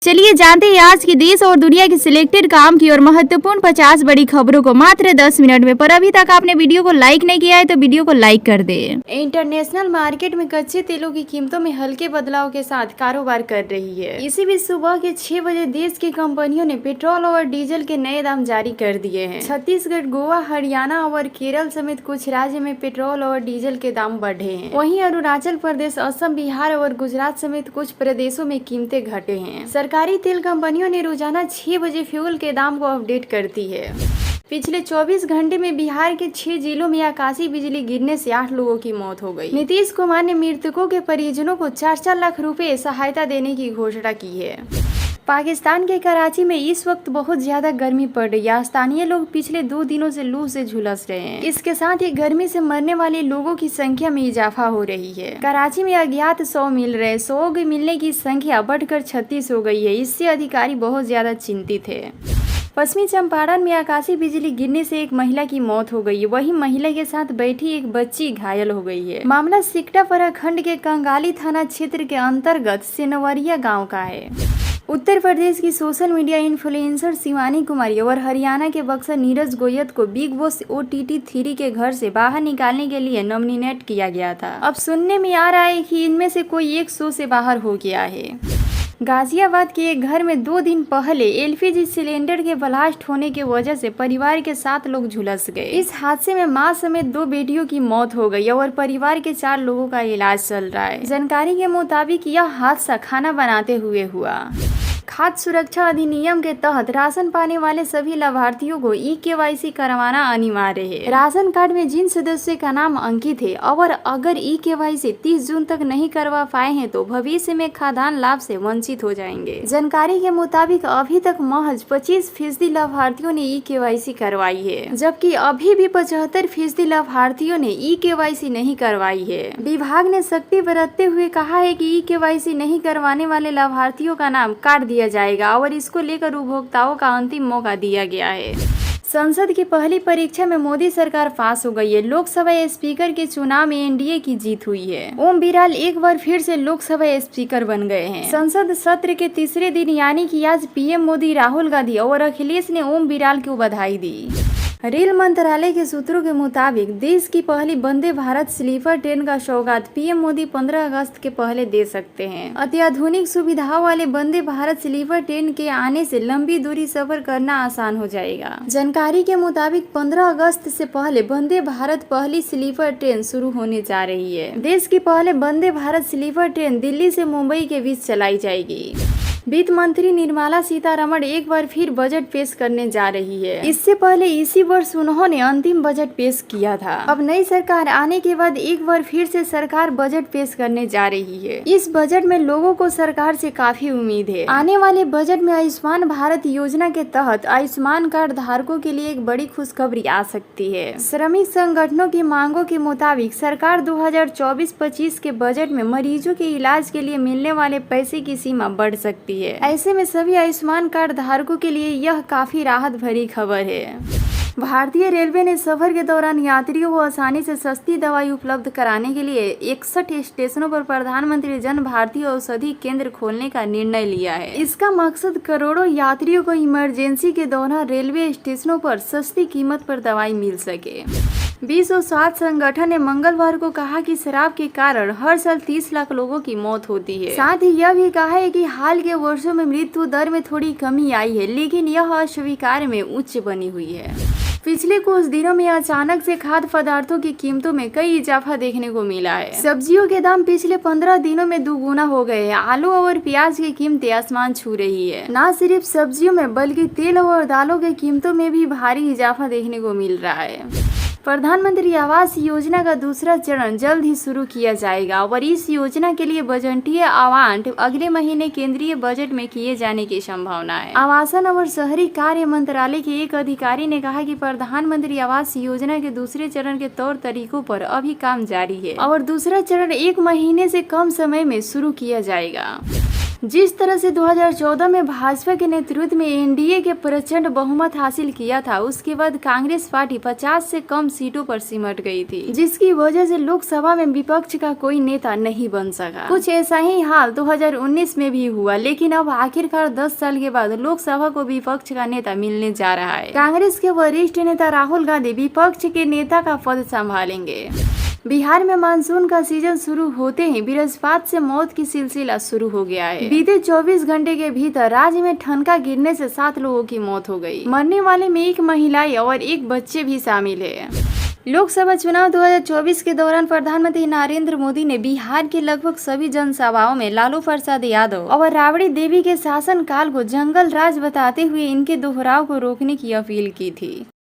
चलिए जानते हैं आज की देश और दुनिया की सिलेक्टेड काम की और महत्वपूर्ण 50 बड़ी खबरों को मात्र 10 मिनट में। पर अभी तक आपने वीडियो को लाइक नहीं किया है तो वीडियो को लाइक कर दे। इंटरनेशनल मार्केट में कच्चे तेलों की कीमतों में हल्के बदलाव के साथ कारोबार कर रही है। इसी बीच सुबह के 6 बजे देश की कंपनियों ने पेट्रोल और डीजल के नए दाम जारी कर दिए हैं। छत्तीसगढ़, गोवा, हरियाणा और केरल समेत कुछ राज्य में पेट्रोल और डीजल के दाम बढ़े हैं। वहीं अरुणाचल प्रदेश, असम, बिहार और गुजरात समेत कुछ प्रदेशों में कीमतें घटे हैं। सरकारी तेल कंपनियों ने रोजाना 6 बजे फ्यूल के दाम को अपडेट करती है। पिछले 24 घंटे में बिहार के 6 जिलों में आकाशीय बिजली गिरने से 8 लोगों की मौत हो गई। नीतीश कुमार ने मृतकों के परिजनों को 4-4 लाख रुपए सहायता देने की घोषणा की है। पाकिस्तान के कराची में इस वक्त बहुत ज्यादा गर्मी पड़ रही है। स्थानीय लोग पिछले 2 दिनों से लू से झुलस रहे हैं। इसके साथ ही गर्मी से मरने वाले लोगों की संख्या में इजाफा हो रही है। कराची में अज्ञात 100 मिल रहे, 100 मिलने की संख्या बढ़कर 36 हो गई है। इससे अधिकारी बहुत ज्यादा चिंतित है। पश्चिमी चंपारण में आकाशीय बिजली गिरने से एक महिला की मौत हो गई है। वहीं महिला के साथ बैठी एक बच्ची घायल हो गई है। मामला सिकटा प्रखंड के कंगाली थाना क्षेत्र के अंतर्गत सेनवरिया गांव का है। उत्तर प्रदेश की social media influencer Shivani Kumari और हरियाणा के बक्सर नीरज गोयत को बिग बॉस OTT 3 के घर से बाहर निकालने के लिए नॉमिनेट किया गया था। अब सुनने में आ रहा है कि इनमें से कोई एक शो से बाहर हो गया है। गाजियाबाद के एक घर में 2 दिन पहले LPG सिलेंडर के ब्लास्ट होने की वजह से परिवार के 7 लोग झुलस गए। इस हादसे में मां समेत 2 बेटियों की मौत हो गई और परिवार के 4 लोगों का इलाज चल रहा है। जानकारी के मुताबिक यह हादसा खाना बनाते हुए हुआ। खाद्य सुरक्षा अधिनियम के तहत राशन पाने वाले सभी लाभार्थियों को eKYC करवाना अनिवार्य है। राशन कार्ड में जिन सदस्यों का नाम अंकित है और अगर eKYC 30 जून तक नहीं करवा पाए हैं तो भविष्य में खाद्यान्न लाभ से वंचित हो जाएंगे। जानकारी के मुताबिक अभी तक महज 25% लाभार्थियों ने eKYC करवाई है, जबकि अभी भी 75% लाभार्थियों ने eKYC नहीं करवाई है। विभाग ने सख्ती बरतते हुए कहा है कि eKYC नहीं करवाने वाले लाभार्थियों का नाम काट दिया जाएगा और इसको लेकर उपभोक्ताओं का अंतिम मौका दिया गया है। संसद की पहली परीक्षा में मोदी सरकार पास हो गई है। लोकसभा स्पीकर के चुनाव में NDA की जीत हुई है। ओम बिरला एक बार फिर से लोकसभा स्पीकर बन गए हैं। संसद सत्र के तीसरे दिन यानी कि आज PM मोदी, राहुल गांधी और अखिलेश ने ओम बिरला को बधाई दी। रेल मंत्रालय के सूत्रों के मुताबिक देश की पहली वंदे भारत स्लीपर ट्रेन का सौगात PM मोदी 15 अगस्त के पहले दे सकते हैं। अत्याधुनिक सुविधाओं वाले वंदे भारत स्लीपर ट्रेन के आने से लंबी दूरी सफर करना आसान हो जाएगा। जानकारी के मुताबिक 15 अगस्त से पहले वंदे भारत पहली स्लीपर ट्रेन शुरू होने जा रही है। देश की पहले वंदे भारत स्लीपर ट्रेन दिल्ली से मुंबई के बीच चलाई जाएगी। वित्त मंत्री निर्मला सीतारमण एक बार फिर बजट पेश करने जा रही है। इससे पहले इसी वर्ष उन्होंने अंतिम बजट पेश किया था। अब नई सरकार आने के बाद एक बार फिर से सरकार बजट पेश करने जा रही है। इस बजट में लोगों को सरकार से काफी उम्मीद है। आने वाले बजट में आयुष्मान भारत योजना के तहत आयुष्मान कार्ड धारकों के लिए एक बड़ी खुशखबरी आ सकती है। श्रमिक संगठनों की मांगों के मुताबिक सरकार 2024-25 के बजट में मरीजों के इलाज के लिए मिलने वाले पैसे की सीमा बढ़ सकती है। ऐसे में सभी आयुष्मान कार्ड धारकों के लिए यह काफी राहत भरी खबर है। भारतीय रेलवे ने सफर के दौरान यात्रियों को आसानी से सस्ती दवाई उपलब्ध कराने के लिए 61 स्टेशनों पर प्रधानमंत्री जन भारतीय औषधि केंद्र खोलने का निर्णय लिया है। इसका मकसद करोड़ों यात्रियों को इमरजेंसी के दौरान रेलवे स्टेशनों पर सस्ती कीमत पर दवाई मिल सके। विश्व स्वास्थ्य संगठन ने मंगलवार को कहा कि शराब के कारण हर साल 30 लाख लोगों की मौत होती है। साथ ही यह भी कहा है कि हाल के वर्षों में मृत्यु दर में थोड़ी कमी आई है, लेकिन यह अस्वीकार में उच्च बनी हुई है। पिछले कुछ दिनों में अचानक से खाद्य पदार्थों की कीमतों में कई इजाफा देखने को मिला है। सब्जियों के दाम पिछले 15 दिनों में दुगुना हो गए हैं। आलू और प्याज की कीमतें आसमान छू रही है। न सिर्फ सब्जियों में बल्कि तेल और दालों की कीमतों में भी भारी इजाफा देखने को मिल रहा है। प्रधानमंत्री आवास योजना का दूसरा चरण जल्द ही शुरू किया जाएगा और इस योजना के लिए बजटीय आवंट अगले महीने केंद्रीय बजट में किए जाने की संभावना है। आवासन और शहरी कार्य मंत्रालय के एक अधिकारी ने कहा कि प्रधानमंत्री आवास योजना के दूसरे चरण के तौर तरीकों पर अभी काम जारी है और दूसरा चरण 1 महीने से कम समय में शुरू किया जाएगा। जिस तरह से 2014 में भाजपा के नेतृत्व में एनडीए के प्रचंड बहुमत हासिल किया था, उसके बाद कांग्रेस पार्टी 50 से कम सीटों पर सिमट गई थी, जिसकी वजह से लोकसभा में विपक्ष का कोई नेता नहीं बन सका। कुछ ऐसा ही हाल 2019 में भी हुआ, लेकिन अब आखिरकार 10 साल के बाद लोकसभा को विपक्ष का नेता मिलने जा रहा है। कांग्रेस के वरिष्ठ नेता राहुल गांधी विपक्ष के नेता का पद संभालेंगे। बिहार में मानसून का सीजन शुरू होते ही वज्रपात से मौत की सिलसिला शुरू हो गया है। बीते 24 घंटे के भीतर राज्य में ठनका गिरने से 7 लोगों की मौत हो गई। मरने वाले में 1 महिला और 1 बच्चे भी शामिल है। लोकसभा चुनाव 2024 के दौरान प्रधानमंत्री नरेंद्र मोदी ने बिहार के लगभग सभी जनसभाओं में लालू प्रसाद यादव और राबड़ी देवी के शासनकाल को जंगल राज बताते हुए इनके दोहराव को रोकने की अपील की थी।